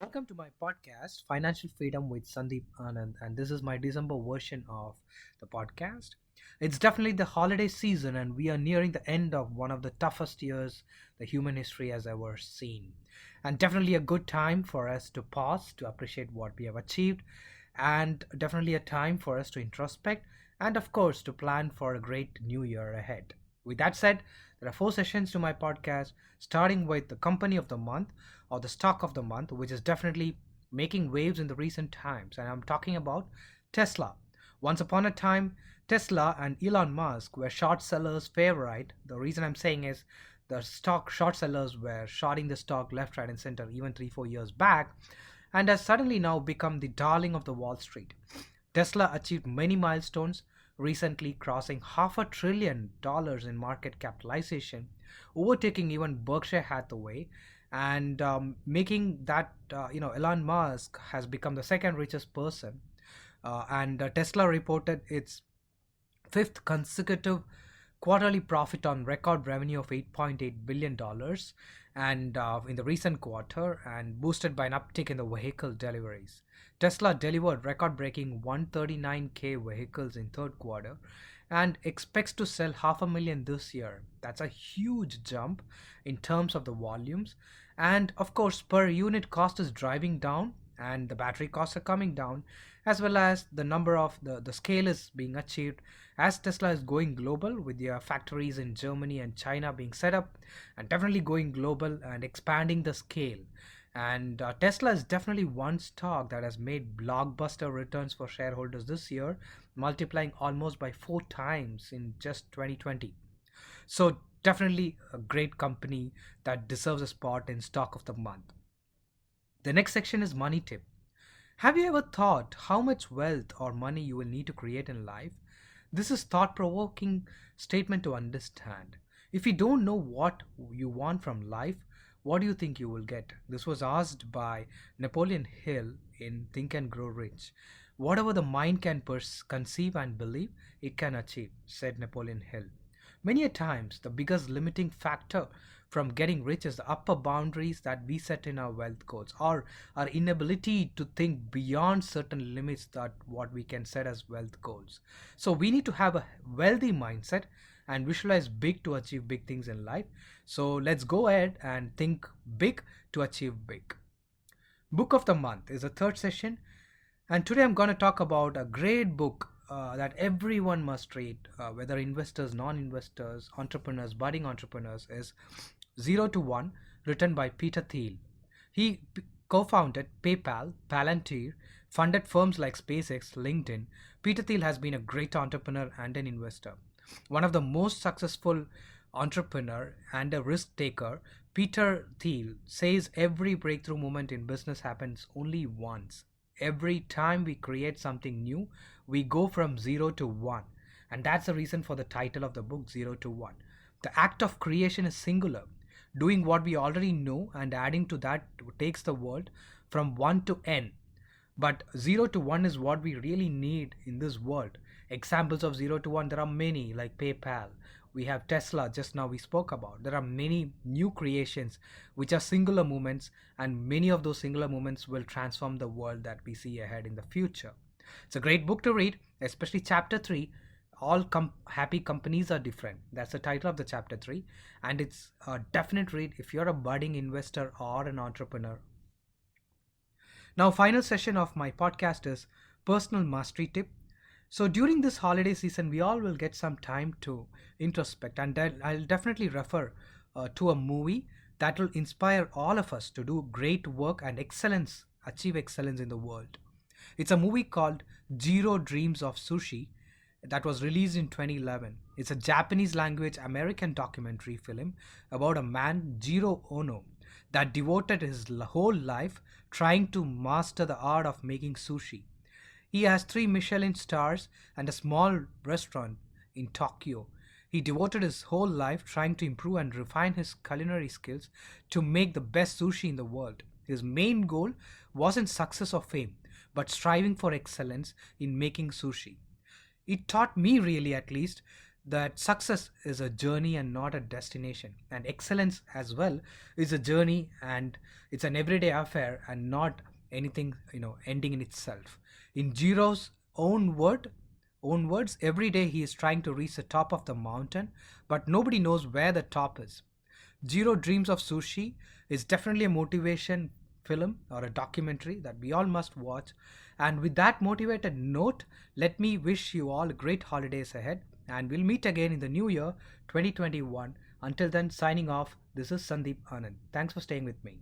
Welcome to my podcast, Financial Freedom with Sandeep Anand, and this is my December version of the podcast. It's definitely the holiday season, and we are nearing the end of one of the toughest years the human history has ever seen. And definitely a good time for us to pause, to appreciate what we have achieved, and definitely a time for us to introspect, and of course, to plan for a great new year ahead. With that said, there are four sessions to my podcast, starting with the company of the month or the stock of the month, which is definitely making waves in the recent times. And I'm talking about Tesla. Once upon a time, Tesla and Elon Musk were short sellers' favorite. The reason I'm saying is the stock short sellers were shorting the stock left, right, and center even 3, 4 years back, and has suddenly now become the darling of the Wall Street. Tesla achieved many milestones, recently crossing $500 billion in market capitalization, overtaking even Berkshire Hathaway, and making that Elon Musk has become the second richest person. And Tesla reported its fifth consecutive quarterly profit on record revenue of $8.8 billion dollars and in the recent quarter, and boosted by an uptick in the vehicle deliveries. Tesla delivered record-breaking 139K vehicles in third quarter and expects to sell half a million this year. That's a huge jump in terms of the volumes. And of course, per unit cost is driving down and the battery costs are coming down, as well as the number of the scale is being achieved as Tesla is going global with their factories in Germany and China being set up, and definitely going global and expanding the scale. And Tesla is definitely one stock that has made blockbuster returns for shareholders this year, multiplying almost by 4 times in just 2020. So, definitely a great company that deserves a spot in stock of the month. The next section is money tip. Have you ever thought how much wealth or money you will need to create in life? This is thought-provoking statement to understand. If you don't know what you want from life, what do you think you will get? This was asked by Napoleon Hill in Think and Grow Rich. Whatever the mind can conceive and believe, it can achieve, said Napoleon Hill. Many a times, the biggest limiting factor from getting rich is the upper boundaries that we set in our wealth goals, or our inability to think beyond certain limits that what we can set as wealth goals. So we need to have a wealthy mindset and visualize big to achieve big things in life. So let's go ahead and think big to achieve big. Book of the month is the third session, and today I'm going to talk about a great book that everyone must read, whether investors, non-investors, entrepreneurs, budding entrepreneurs, is Zero to One, written by Peter Thiel. He co-founded PayPal, Palantir, funded firms like SpaceX, LinkedIn. Peter Thiel has been a great entrepreneur and an investor. One of the most successful entrepreneur and a risk taker, Peter Thiel says every breakthrough moment in business happens only once. Every time we create something new, we go from zero to one. And that's the reason for the title of the book, Zero to One. The act of creation is singular. Doing what we already know and adding to that takes the world from 1 to n. But 0 to 1 is what we really need in this world. Examples of 0 to 1, there are many, like PayPal. We have Tesla, just now we spoke about. There are many new creations which are singular moments, and many of those singular moments will transform the world that we see ahead in the future. It's a great book to read, especially chapter 3. All happy companies are different. That's the title of the chapter 3. And it's a definite read if you're a budding investor or an entrepreneur. Now, final session of my podcast is personal mastery tip. So during this holiday season, we all will get some time to introspect, and then I'll definitely refer to a movie that will inspire all of us to do great work and excellence, achieve excellence in the world. It's a movie called Jiro Dreams of Sushi that was released in 2011. It's a Japanese language American documentary film about a man, Jiro Ono, that devoted his whole life trying to master the art of making sushi. He has 3 Michelin stars and a small restaurant in Tokyo. He devoted his whole life trying to improve and refine his culinary skills to make the best sushi in the world. His main goal wasn't success or fame, but striving for excellence in making sushi. It taught me, really at least, that success is a journey and not a destination, and excellence as well is a journey, and it's an everyday affair and not anything ending in itself. In Jiro's own words, every day he is trying to reach the top of the mountain, but nobody knows where the top is. Jiro Dreams of Sushi is definitely a motivation film or a documentary that we all must watch. And with that motivated note, let me wish you all great holidays ahead. And we'll meet again in the new year 2021. Until then, signing off, this is Sandeep Anand. Thanks for staying with me.